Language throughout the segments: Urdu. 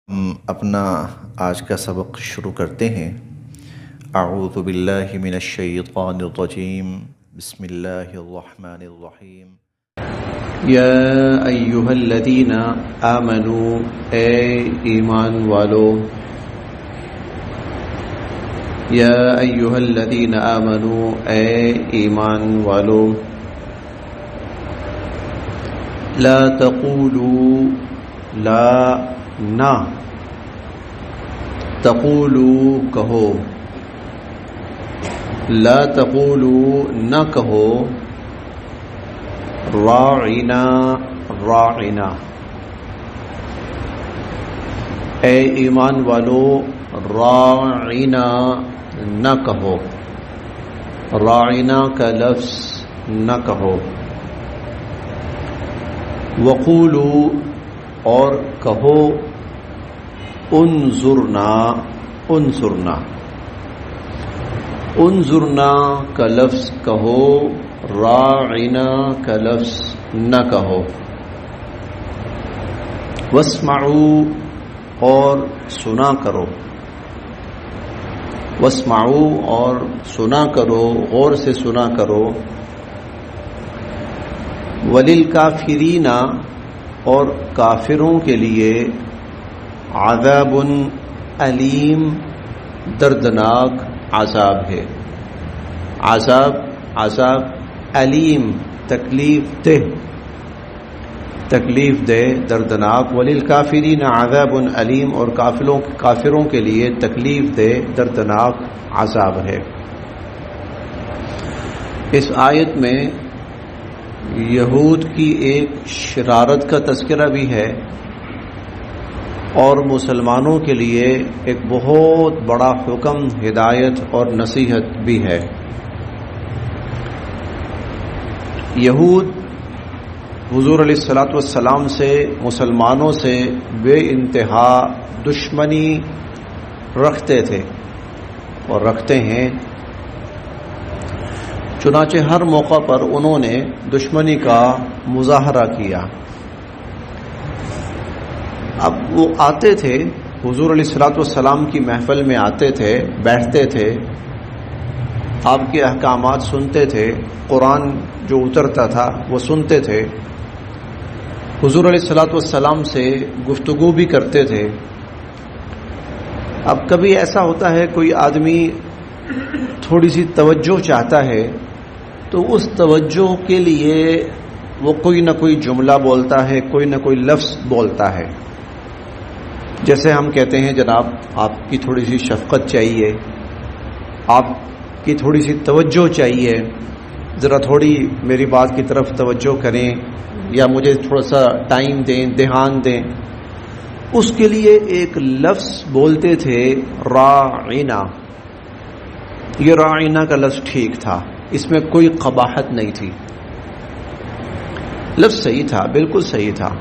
ہم اپنا آج کا سبق شروع کرتے ہیں۔ اعوذ باللہ من الشیطان الرجیم، بسم اللہ الرحمن الرحیم۔ یا ایہا الذین آمنوا، اے ایمان والو، یا ایہا الذین آمنوا، اے ایمان والو، لا تقولوا، لا نہ، تقولوا کہو، لا تقولوا نہ کہو، راعنا راعنا، اے ایمان والو راعنا نہ کہو، راعنا کا لفظ نہ کہو، وقولوا اور کہو، انظرنا انظرنا، انظرنا کا لفظ کہو، راعنا کا لفظ نہ کہو، واسمعوا اور سنا کرو، واسمعوا اور سنا کرو، غور سے سنا کرو، وللکافرین اور کافروں کے لیے، عذاب علیم دردناک عذاب ہے، عذاب عذاب علیم تکلیف دہ دردناک، وللکافرین عذاب علیم اور کافروں کے لیے تکلیف دہ دردناک عذاب ہے۔ اس آیت میں یہود کی ایک شرارت کا تذکرہ بھی ہے اور مسلمانوں کے لیے ایک بہت بڑا حکم، ہدایت اور نصیحت بھی ہے۔ یہود حضور علیہ الصلوۃ والسلام سے، مسلمانوں سے بے انتہا دشمنی رکھتے تھے اور رکھتے ہیں، چنانچہ ہر موقع پر انہوں نے دشمنی کا مظاہرہ کیا۔ اب وہ آتے تھے، حضور علیہ الصلوۃ والسلام کی محفل میں آتے تھے، بیٹھتے تھے، آپ کے احکامات سنتے تھے، قرآن جو اترتا تھا وہ سنتے تھے، حضور علیہ الصلوۃ والسلام سے گفتگو بھی کرتے تھے۔ اب کبھی ایسا ہوتا ہے کوئی آدمی تھوڑی سی توجہ چاہتا ہے تو اس توجہ کے لیے وہ کوئی نہ کوئی جملہ بولتا ہے، کوئی نہ کوئی لفظ بولتا ہے۔ جیسے ہم کہتے ہیں جناب آپ کی تھوڑی سی شفقت چاہیے، آپ کی تھوڑی سی توجہ چاہیے، ذرا تھوڑی میری بات کی طرف توجہ کریں، یا مجھے تھوڑا سا ٹائم دیں، دھیان دیں۔ اس کے لیے ایک لفظ بولتے تھے، راعنا۔ یہ راعنا کا لفظ ٹھیک تھا، اس میں کوئی قباحت نہیں تھی، لفظ صحیح تھا، بالکل صحیح تھا۔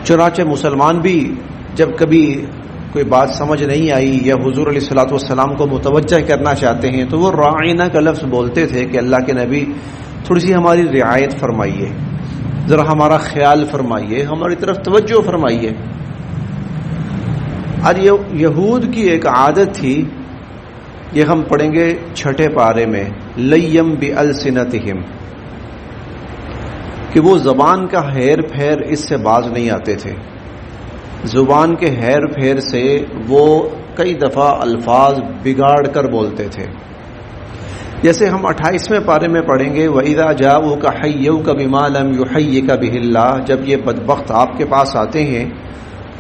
چنانچہ مسلمان بھی جب کبھی کوئی بات سمجھ نہیں آئی یا حضور علیہ الصلوۃ والسلام کو متوجہ کرنا چاہتے ہیں تو وہ راعنا کا لفظ بولتے تھے کہ اللہ کے نبی تھوڑی سی ہماری رعایت فرمائیے، ذرا ہمارا خیال فرمائیے، ہماری طرف توجہ فرمائیے۔ اور یہود کی ایک عادت تھی، یہ ہم پڑھیں گے چھٹے پارے میں، لیم بِأَلْسِنَتِهِمْ، کہ وہ زبان کا ہیر پھیر اس سے باز نہیں آتے تھے۔ زبان کے ہیر پھیر سے وہ کئی دفعہ الفاظ بگاڑ کر بولتے تھے۔ جیسے ہم 28ویں پارے میں پڑھیں گے، وَإِذَا جَاءُوكَ حَيَّوْكَ بِمَا لَمْ يُحَيِّكَ بِهِ اللَّهُ، جب یہ بدبخت آپ کے پاس آتے ہیں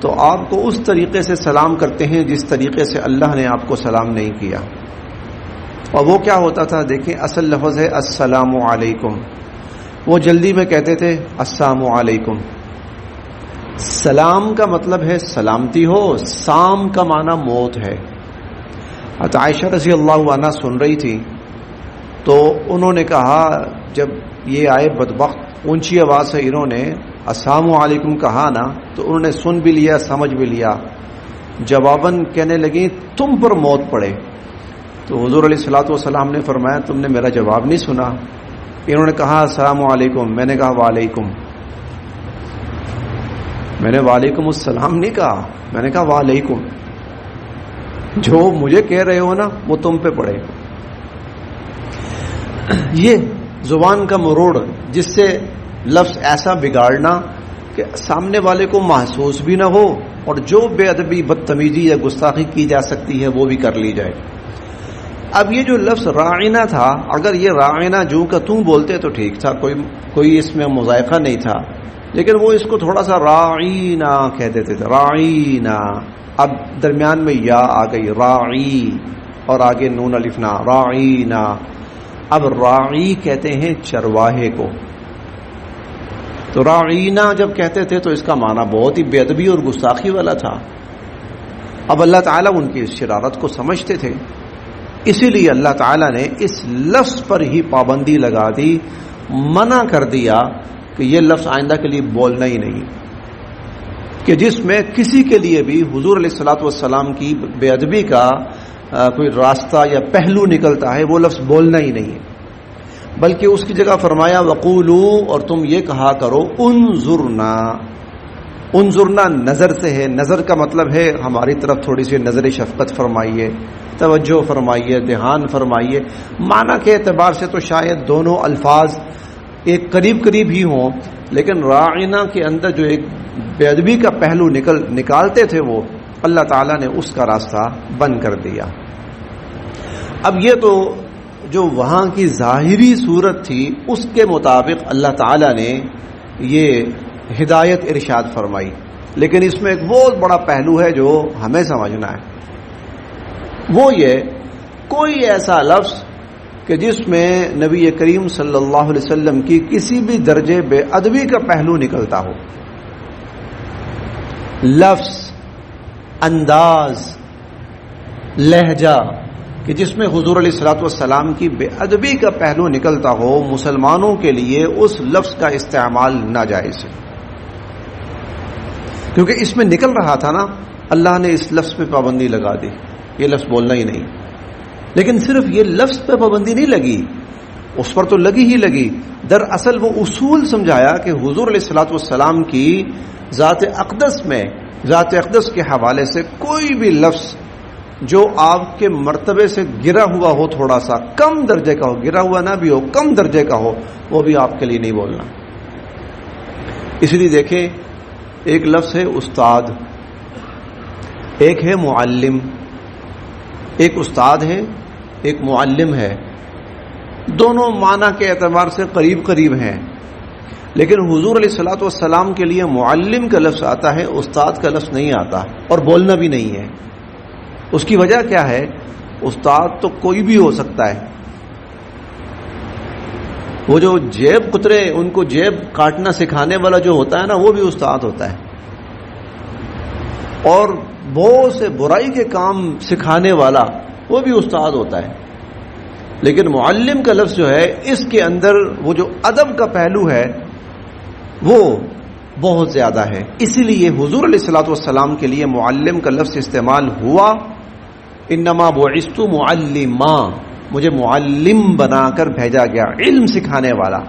تو آپ کو اس طریقے سے سلام کرتے ہیں جس طریقے سے اللہ نے آپ کو سلام نہیں کیا۔ اور وہ کیا ہوتا تھا دیکھیں، اصل لفظ ہے السلام علیکم، وہ جلدی میں کہتے تھے السلام علیکم۔ سلام کا مطلب ہے سلامتی ہو، سام کا معنی موت ہے۔ عائشہ رضی اللہ عنہا سن رہی تھی تو انہوں نے کہا، جب یہ آئے بدبخت اونچی آواز سے انہوں نے السلام علیکم کہا نا تو انہوں نے سن بھی لیا، سمجھ بھی لیا، جواباً کہنے لگیں تم پر موت پڑے۔ تو حضور علیہ الصلوۃ والسلام نے فرمایا تم نے میرا جواب نہیں سنا۔ انہوں نے کہا السلام علیکم، میں نے کہا وعلیکم۔ میں نے وعلیکم السلام نہیں کہا، میں نے کہا وعلیکم. جو مجھے کہہ رہے ہو نا وہ تم پہ پڑے. یہ زبان کا مروڑ، جس سے لفظ ایسا بگاڑنا کہ سامنے والے کو محسوس بھی نہ ہو اور جو بے ادبی، بدتمیزی یا گستاخی کی جا سکتی ہے وہ بھی کر لی جائے. اب یہ جو لفظ راعینہ تھا، اگر یہ راعینہ جو کا توں بولتے تو ٹھیک تھا، کوئی اس میں مذائقہ نہیں تھا، لیکن وہ اس کو تھوڑا سا راعینہ کہہ دیتے تھے، راعینہ. اب درمیان میں یا آ گئی، راعی، اور آگے نون الف نا، راعینہ. اب راعی کہتے ہیں چرواہے کو. تو راعینہ جب کہتے تھے تو اس کا معنی بہت ہی بے ادبی اور گستاخی والا تھا. اب اللہ تعالیٰ ان کی اس شرارت کو سمجھتے تھے، اسی لیے اللہ تعالیٰ نے اس لفظ پر ہی پابندی لگا دی، منع کر دیا کہ یہ لفظ آئندہ کے لیے بولنا ہی نہیں، کہ جس میں کسی کے لیے بھی حضور علیہ الصلوۃ والسلام کی بے ادبی کا کوئی راستہ یا پہلو نکلتا ہے وہ لفظ بولنا ہی نہیں ہے. بلکہ اس کی جگہ فرمایا وقولوا، اور تم یہ کہا کرو انظرنا. انظرنا نظر سے ہے، نظر کا مطلب ہے ہماری طرف تھوڑی سی نظر شفقت فرمائیے، توجہ فرمائیے، دھیان فرمائیے. معنی کے اعتبار سے تو شاید دونوں الفاظ ایک قریب قریب ہی ہوں، لیکن راعینہ کے اندر جو ایک بے ادبی کا پہلو نکالتے تھے وہ اللہ تعالیٰ نے اس کا راستہ بند کر دیا. اب یہ تو جو وہاں کی ظاہری صورت تھی اس کے مطابق اللہ تعالیٰ نے یہ ہدایت ارشاد فرمائی، لیکن اس میں ایک بہت بڑا پہلو ہے جو ہمیں سمجھنا ہے. وہ یہ کوئی ایسا لفظ کہ جس میں نبی کریم صلی اللہ علیہ وسلم کی کسی بھی درجے بے ادبی کا پہلو نکلتا ہو، لفظ، انداز، لہجہ، کہ جس میں حضور علیہ الصلوۃ والسلام کی بے ادبی کا پہلو نکلتا ہو، مسلمانوں کے لیے اس لفظ کا استعمال ناجائز ہے. کیونکہ اس میں نکل رہا تھا نا، اللہ نے اس لفظ پہ پابندی لگا دی، یہ لفظ بولنا ہی نہیں. لیکن صرف یہ لفظ پہ پابندی نہیں لگی، اس پر تو لگی ہی لگی. دراصل وہ اصول سمجھایا کہ حضور علیہ الصلوۃ والسلام کی ذات اقدس میں، ذات اقدس کے حوالے سے کوئی بھی لفظ جو آپ کے مرتبے سے گرا ہوا ہو، تھوڑا سا کم درجے کا ہو، گرا ہوا نہ بھی ہو، کم درجے کا ہو، وہ بھی آپ کے لیے نہیں بولنا. اس لیے دیکھیں، ایک لفظ ہے استاد، ایک ہے معلم. ایک استاد ہے، ایک معلم ہے، دونوں معنی کے اعتبار سے قریب قریب ہیں، لیکن حضور علیہ الصلوۃ والسلام کے لیے معلم کا لفظ آتا ہے، استاد کا لفظ نہیں آتا، اور بولنا بھی نہیں ہے. اس کی وجہ کیا ہے؟ استاد تو کوئی بھی ہو سکتا ہے. وہ جو جیب کترے، ان کو جیب کاٹنا سکھانے والا جو ہوتا ہے نا، وہ بھی استاد ہوتا ہے. اور بہت سے برائی کے کام سکھانے والا وہ بھی استاد ہوتا ہے. لیکن معلم کا لفظ جو ہے، اس کے اندر وہ جو ادب کا پہلو ہے وہ بہت زیادہ ہے. اسی لیے حضور علیہ الصلوۃ والسلام کے لیے معلم کا لفظ استعمال ہوا. انما بعثت معلما، مجھے معلم بنا کر بھیجا گیا، علم سکھانے والا.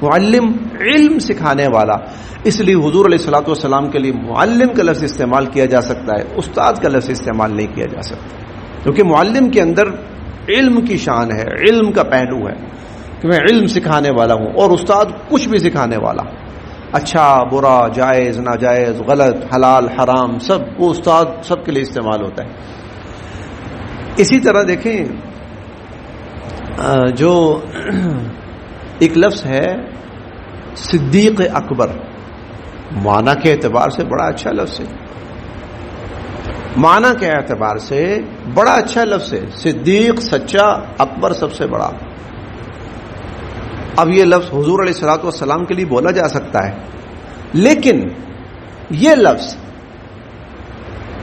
معلم علم سکھانے والا. اس لیے حضور علیہ الصلوۃ والسلام کے لیے معلم کا لفظ استعمال کیا جا سکتا ہے، استاد کا لفظ استعمال نہیں کیا جا سکتا، کیونکہ معلم کے اندر علم کی شان ہے، علم کا پہلو ہے کہ میں علم سکھانے والا ہوں. اور استاد کچھ بھی سکھانے والا، اچھا برا، جائز ناجائز، غلط حلال حرام، سب وہ استاد سب کے لیے استعمال ہوتا ہے. اسی طرح دیکھیں، جو ایک لفظ ہے صدیق اکبر، معنی کے اعتبار سے بڑا اچھا لفظ ہے، معنی کے اعتبار سے بڑا اچھا لفظ ہے. صدیق سچا، اکبر سب سے بڑا. اب یہ لفظ حضور علیہ الصلوۃ والسلام کے لیے بولا جا سکتا ہے، لیکن یہ لفظ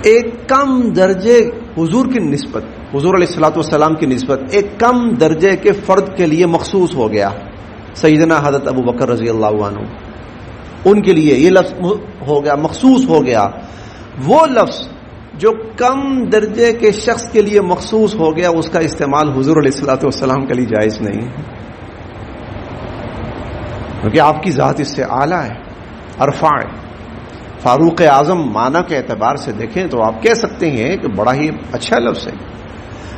ایک کم درجے حضور کی نسبت، حضور علیہ الصلوۃ والسلام کی نسبت ایک کم درجے کے فرد کے لیے مخصوص ہو گیا. سیدنا حضرت ابو بکر رضی اللہ عنہ، ان کے لیے یہ لفظ ہو گیا، مخصوص ہو گیا. وہ لفظ جو کم درجے کے شخص کے لیے مخصوص ہو گیا، اس کا استعمال حضور علیہ الصلوۃ والسلام کے لیے جائز نہیں ہے، کیونکہ آپ کی ذات اس سے اعلیٰ ہے، ارفع ہے. فاروق اعظم معنی کے اعتبار سے دیکھیں تو آپ کہہ سکتے ہیں کہ بڑا ہی اچھا لفظ ہے،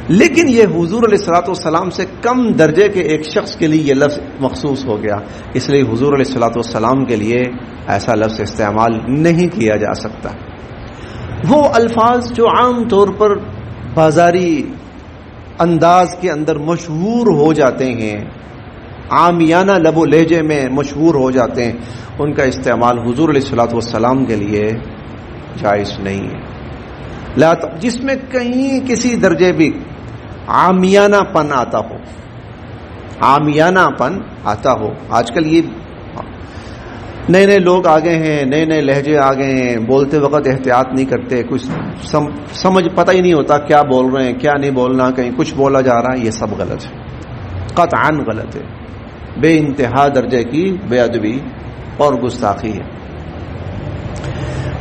لیکن یہ حضور علیہ الصلوۃ والسلام سے کم درجے کے ایک شخص کے لیے یہ لفظ مخصوص ہو گیا، اس لیے حضور علیہ الصلوۃ والسلام کے لیے ایسا لفظ استعمال نہیں کیا جا سکتا۔ وہ الفاظ جو عام طور پر بازاری انداز کے اندر مشہور ہو جاتے ہیں، عامیانہ لب و لہجے میں مشہور ہو جاتے ہیں، ان کا استعمال حضور علیہ الصلوۃ والسلام کے لیے جائز نہیں ہے، جس میں کہیں کسی درجے بھی عامیانہ پن آتا ہو، عامیانہ پن آتا ہو۔ آج کل یہ نئے نئے لوگ آ گئے ہیں، نئے نئے لہجے آ گئے ہیں، بولتے وقت احتیاط نہیں کرتے، کچھ سمجھ پتہ ہی نہیں ہوتا کیا بول رہے ہیں کیا نہیں بولنا، کہیں کچھ بولا جا رہا ہے، یہ سب غلط ہے، قطعاً غلط ہے، بے انتہا درجے کی بے ادبی اور گستاخی ہے۔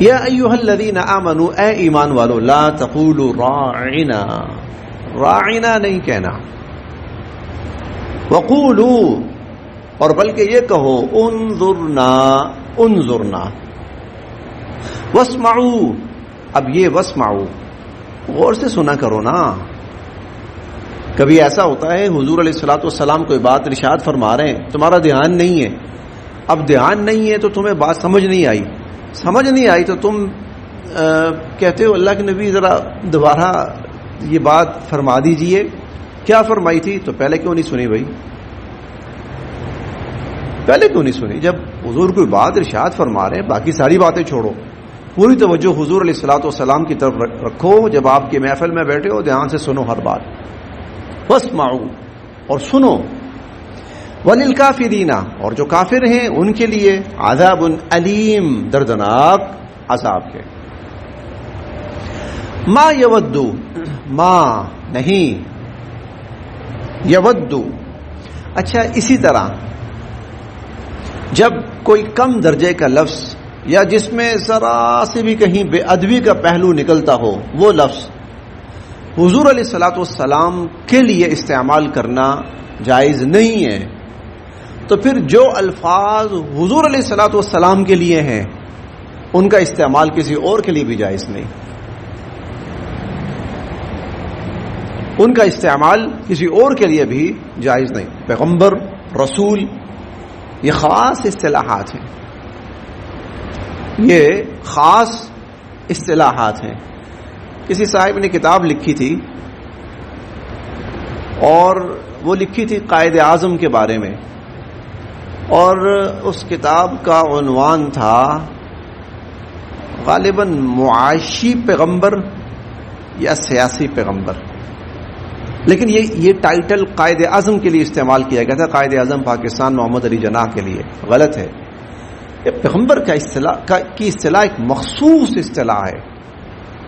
یا ایھا الذین آمنوا، اے ایمان والو، لا تقولوا راعنا، راعنا نہیں کہنا، وقولوا، اور بلکہ یہ کہو انظرنا، انظرنا، واسمعوا، اب یہ واسمعوا غور سے سنا کرو نا۔ کبھی ایسا ہوتا ہے حضور علیہ الصلوۃ والسلام کوئی بات ارشاد فرما رہے ہیں، تمہارا دھیان نہیں ہے، اب دھیان نہیں ہے تو تمہیں بات سمجھ نہیں آئی، سمجھ نہیں آئی تو تم کہتے ہو اللہ کے نبی ذرا دوبارہ یہ بات فرما دیجئے، کیا فرمائی تھی؟ تو پہلے کیوں نہیں سنی بھائی؟ پہلے کیوں نہیں سنی؟ جب حضور کوئی بات ارشاد فرما رہے ہیں باقی ساری باتیں چھوڑو، پوری توجہ حضور علیہ الصلوۃ والسلام کی طرف رکھو، جب آپ کی محفل میں بیٹھے ہو دھیان سے سنو ہر بات، واسمعوا، اور سنو، وللکافرین، اور جو کافر ہیں ان کے لیے عذاب علیم، دردناک عذاب ہے۔ ما یود، ما نہیں، یود، اچھا اسی طرح جب کوئی کم درجے کا لفظ یا جس میں ذرا سے بھی کہیں بے ادبی کا پہلو نکلتا ہو وہ لفظ حضور علیہ الصلوۃ والسلام کے لیے استعمال کرنا جائز نہیں ہے، تو پھر جو الفاظ حضور علیہ الصلوۃ والسلام کے لیے ہیں ان کا استعمال کسی اور کے لیے بھی جائز نہیں، ان کا استعمال کسی اور کے لیے بھی جائز نہیں۔ پیغمبر، رسول، یہ خاص اصطلاحات ہیں، یہ خاص اصطلاحات ہیں۔ کسی صاحب نے کتاب لکھی تھی اور وہ لکھی تھی قائد اعظم کے بارے میں، اور اس کتاب کا عنوان تھا غالباً معاشی پیغمبر یا سیاسی پیغمبر، لیکن یہ ٹائٹل قائد اعظم کے لیے استعمال کیا گیا تھا، قائد اعظم پاکستان محمد علی جناح کے لیے، غلط ہے۔ یہ پیغمبر کی اصطلاح ایک مخصوص اصطلاح ہے،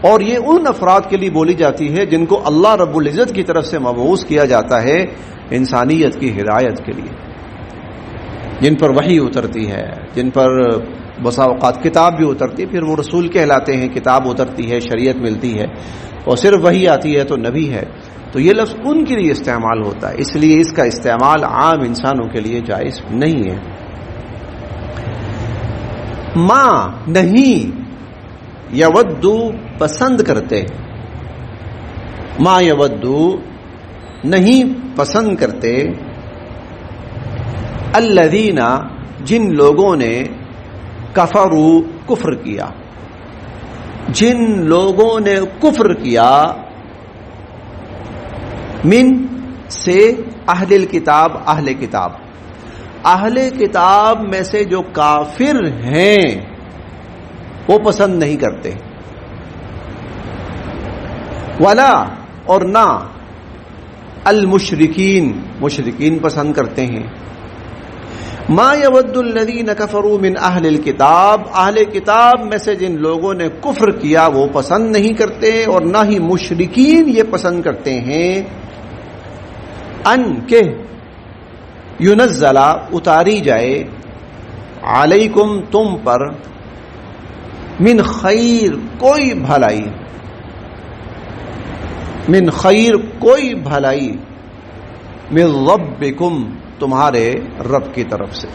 اور یہ ان افراد کے لیے بولی جاتی ہے جن کو اللہ رب العزت کی طرف سے مبعوث کیا جاتا ہے انسانیت کی ہدایت کے لیے، جن پر وحی اترتی ہے، جن پر بسا اوقات کتاب بھی اترتی ہے، پھر وہ رسول کہلاتے ہیں، کتاب اترتی ہے، شریعت ملتی ہے، اور صرف وحی آتی ہے تو نبی ہے، تو یہ لفظ ان کے لیے استعمال ہوتا ہے، اس لیے اس کا استعمال عام انسانوں کے لیے جائز نہیں ہے۔ ما نہیں، یودو پسند کرتے، ما یودو نہیں پسند کرتے، الذین جن لوگوں نے کفروا کفر کیا، جن لوگوں نے کفر کیا، من سے اہل الکتاب، اہل کتاب، اہل کتاب میں سے جو کافر ہیں وہ پسند نہیں کرتے، ولا اور نہ المشرکین، مشرکین پسند کرتے ہیں، ما یود الذین کفروا من اہل الکتاب، اہل کتاب میں سے جن لوگوں نے کفر کیا وہ پسند نہیں کرتے، اور نہ ہی مشرکین یہ پسند کرتے ہیں، ان کے ینزلا اتاری جائے، علیکم تم پر، من خیر کوئی بھلائی، من خیر کوئی بھلائی، من ربکم تمہارے رب کی طرف سے۔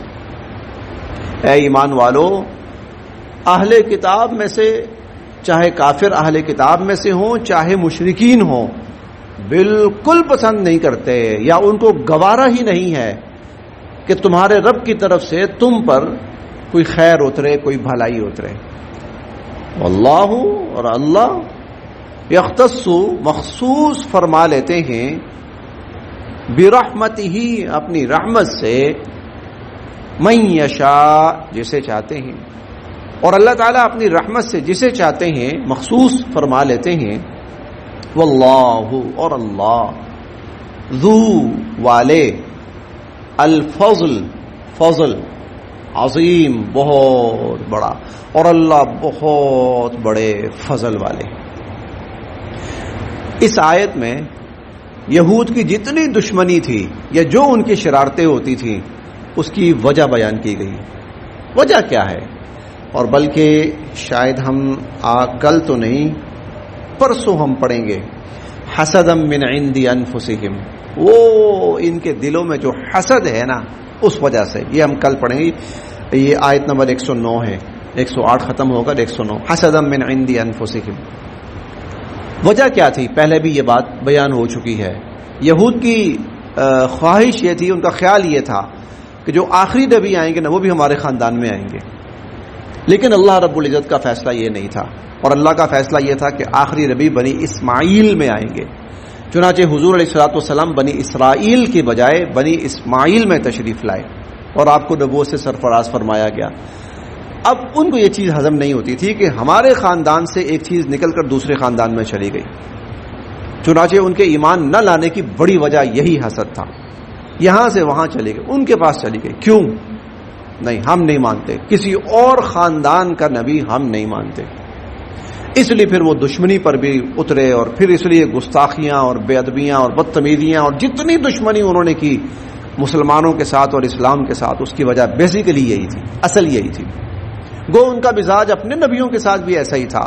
اے ایمان والو، اہل کتاب میں سے، چاہے کافر اہل کتاب میں سے ہوں چاہے مشرکین ہوں، بالکل پسند نہیں کرتے یا ان کو گوارا ہی نہیں ہے کہ تمہارے رب کی طرف سے تم پر کوئی خیر اترے، کوئی بھلائی اترے۔ واللہ، اور اللہ، یختص، مخصوص فرما لیتے ہیں، برحمتہ، اپنی رحمت سے، من یشاء، جسے چاہتے ہیں، اور اللہ تعالیٰ اپنی رحمت سے جسے چاہتے ہیں مخصوص فرما لیتے ہیں۔ واللہ، اور اللہ، ذو، والے، الفضل، فضل، عظیم، بہت بڑا، اور اللہ بہت بڑے فضل والے۔ اس آیت میں یہود کی جتنی دشمنی تھی یا جو ان کی شرارتیں ہوتی تھیں اس کی وجہ بیان کی گئی۔ وجہ کیا ہے؟ اور بلکہ شاید ہم کل تو نہیں پرسوں ہم پڑھیں گے، حسدا من عند انفسہم، وہ ان کے دلوں میں جو حسد ہے نا اس وجہ سے، یہ ہم کل پڑھیں گے۔ یہ آیت نمبر 109 ہے، 108 ختم ہوگا 109، حسدا من عند انفسہم۔ وجہ کیا تھی؟ پہلے بھی یہ بات بیان ہو چکی ہے۔ یہود کی خواہش یہ تھی، ان کا خیال یہ تھا کہ جو آخری نبی آئیں گے نا وہ بھی ہمارے خاندان میں آئیں گے، لیکن اللہ رب العزت کا فیصلہ یہ نہیں تھا، اور اللہ کا فیصلہ یہ تھا کہ آخری نبی بنی اسماعیل میں آئیں گے۔ چنانچہ حضور علیہ الصلوۃ والسلام بنی اسرائیل کے بجائے بنی اسماعیل میں تشریف لائے اور آپ کو نبوت سے سرفراز فرمایا گیا۔ اب ان کو یہ چیز ہضم نہیں ہوتی تھی کہ ہمارے خاندان سے ایک چیز نکل کر دوسرے خاندان میں چلی گئی، چنانچہ ان کے ایمان نہ لانے کی بڑی وجہ یہی حسد تھا۔ یہاں سے وہاں چلی گئی، ان کے پاس چلی گئی، کیوں؟ نہیں، ہم نہیں مانتے، کسی اور خاندان کا نبی ہم نہیں مانتے۔ اس لیے پھر وہ دشمنی پر بھی اترے، اور پھر اس لیے گستاخیاں اور بے ادبیاں اور بدتمیزیاں اور جتنی دشمنی انہوں نے کی مسلمانوں کے ساتھ اور اسلام کے ساتھ، اس کی وجہ بیسیکلی یہی تھی، اصل یہی تھی۔ گو ان کا مزاج اپنے نبیوں کے ساتھ بھی ایسا ہی تھا،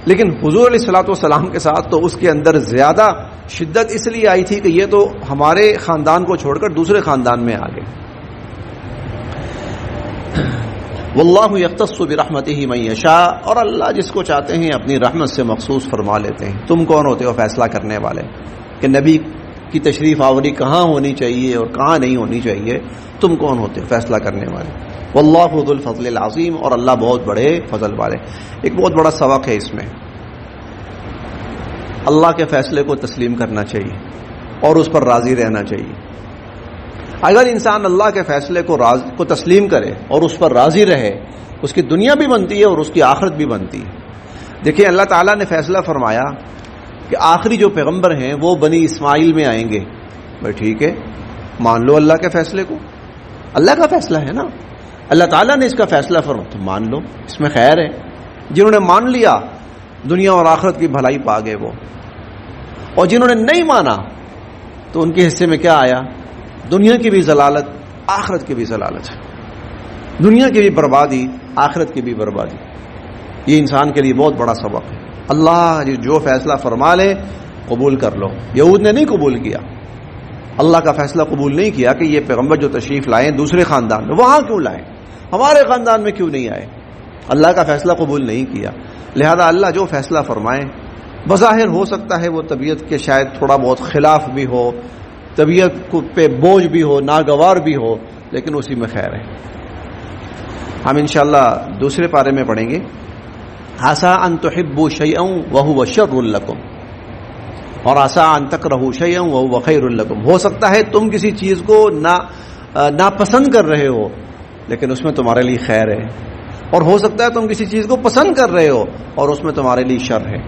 لیکن حضور علیہ الصلوۃ والسلام کے ساتھ تو اس کے اندر زیادہ شدت اس لیے آئی تھی کہ یہ تو ہمارے خاندان کو چھوڑ کر دوسرے خاندان میں آ گئے۔ واللہ یختص برحمتہ من یشاء، اور اللہ جس کو چاہتے ہیں اپنی رحمت سے مخصوص فرما لیتے ہیں۔ تم کون ہوتے ہو فیصلہ کرنے والے کہ نبی کی تشریف آوری کہاں ہونی چاہیے اور کہاں نہیں ہونی چاہیے؟ تم کون ہوتے ہو فیصلہ کرنے والے؟ واللہ ذو الفضل العظیم، اور اللہ بہت بڑے فضل والے۔ ایک بہت بڑا سبق ہے اس میں، اللہ کے فیصلے کو تسلیم کرنا چاہیے اور اس پر راضی رہنا چاہیے۔ اگر انسان اللہ کے فیصلے کو تسلیم کرے اور اس پر راضی رہے، اس کی دنیا بھی بنتی ہے اور اس کی آخرت بھی بنتی ہے۔ دیکھیں اللہ تعالیٰ نے فیصلہ فرمایا کہ آخری جو پیغمبر ہیں وہ بنی اسماعیل میں آئیں گے۔ بھائی ٹھیک ہے، مان لو اللہ کے فیصلے کو، اللہ کا فیصلہ ہے نا، اللہ تعالیٰ نے اس کا فیصلہ فرمایا تو مان لو، اس میں خیر ہے۔ جنہوں نے مان لیا دنیا اور آخرت کی بھلائی پا گئے وہ، اور جنہوں نے نہیں مانا تو ان کے حصے میں کیا آیا؟ دنیا کی بھی ضلالت، آخرت کی بھی ضلالت، دنیا کی بھی بربادی، آخرت کی بھی بربادی۔ یہ انسان کے لیے بہت بڑا سبق ہے۔ اللہ جو فیصلہ فرما لے قبول کر لو۔ یہود نے نہیں قبول کیا، اللہ کا فیصلہ قبول نہیں کیا کہ یہ پیغمبر جو تشریف لائیں دوسرے خاندان میں، وہاں کیوں لائیں، ہمارے خاندان میں کیوں نہیں آئے؟ اللہ کا فیصلہ قبول نہیں کیا۔ لہذا اللہ جو فیصلہ فرمائے، بظاہر ہو سکتا ہے وہ طبیعت کے شاید تھوڑا بہت خلاف بھی ہو، طبیعت پہ بوجھ بھی ہو، ناگوار بھی ہو، لیکن اسی میں خیر ہے۔ ہم انشاءاللہ دوسرے پارے میں پڑھیں گے، عسیٰ ان تحبوا شیئا وہو شر لکم، اور عسیٰ ان تکرہوا شیئا وہو خیر لکم۔ ہو سکتا ہے تم کسی چیز کو ناپسند کر رہے ہو لیکن اس میں تمہارے لیے خیر ہے، اور ہو سکتا ہے تم کسی چیز کو پسند کر رہے ہو اور اس میں تمہارے لیے شر ہے۔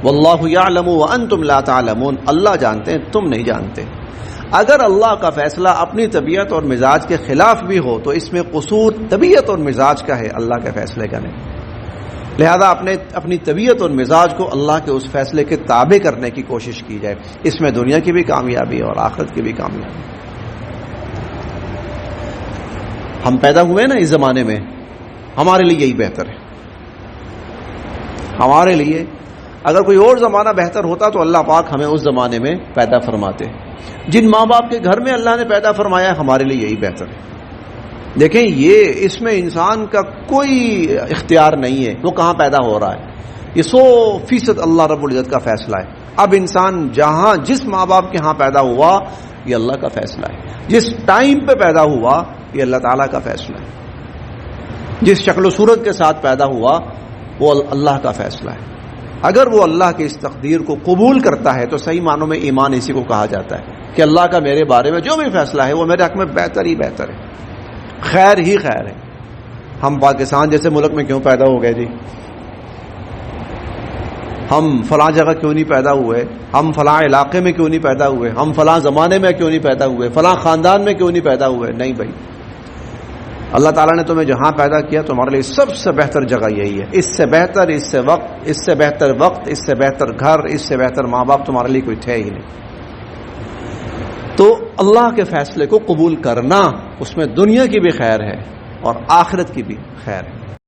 واللہ یعلم وانتم لا تعلمون، اللہ جانتے ہیں تم نہیں جانتے۔ اگر اللہ کا فیصلہ اپنی طبیعت اور مزاج کے خلاف بھی ہو تو اس میں قصور طبیعت اور مزاج کا ہے، اللہ کے فیصلے کا نہیں۔ لہذا اپنی طبیعت اور مزاج کو اللہ کے اس فیصلے کے تابع کرنے کی کوشش کی جائے، اس میں دنیا کی بھی کامیابی اور آخرت کی بھی کامیابی۔ ہم پیدا ہوئے نا اس زمانے میں، ہمارے لیے یہی بہتر ہے۔ ہمارے لیے اگر کوئی اور زمانہ بہتر ہوتا تو اللہ پاک ہمیں اس زمانے میں پیدا فرماتے۔ جن ماں باپ کے گھر میں اللہ نے پیدا فرمایا ہمارے لیے یہی بہتر ہے۔ دیکھیں یہ اس میں انسان کا کوئی اختیار نہیں ہے وہ کہاں پیدا ہو رہا ہے، یہ 100% اللہ رب العزت کا فیصلہ ہے۔ اب انسان جہاں جس ماں باپ کے ہاں پیدا ہوا یہ اللہ کا فیصلہ ہے، جس ٹائم پہ پیدا ہوا یہ اللہ تعالیٰ کا فیصلہ ہے، جس شکل و صورت کے ساتھ پیدا ہوا وہ اللہ کا فیصلہ ہے۔ اگر وہ اللہ کی اس تقدیر کو قبول کرتا ہے تو صحیح معنوں میں ایمان اسی کو کہا جاتا ہے کہ اللہ کا میرے بارے میں جو بھی فیصلہ ہے وہ میرے حق میں بہتر ہی بہتر ہے، خیر ہی خیر ہے۔ ہم پاکستان جیسے ملک میں کیوں پیدا ہو گئے جی؟ ہم فلاں جگہ کیوں نہیں پیدا ہوئے؟ ہم فلاں علاقے میں کیوں نہیں پیدا ہوئے؟ ہم فلاں زمانے میں کیوں نہیں پیدا ہوئے؟ فلاں خاندان میں کیوں نہیں پیدا ہوئے؟ نہیں بھائی، اللہ تعالیٰ نے تمہیں جہاں پیدا کیا تمہارے لیے سب سے بہتر جگہ یہی ہے۔ اس سے بہتر، اس سے بہتر وقت، اس سے بہتر گھر، اس سے بہتر ماں باپ تمہارے لیے کوئی تھے ہی نہیں۔ تو اللہ کے فیصلے کو قبول کرنا، اس میں دنیا کی بھی خیر ہے اور آخرت کی بھی خیر ہے۔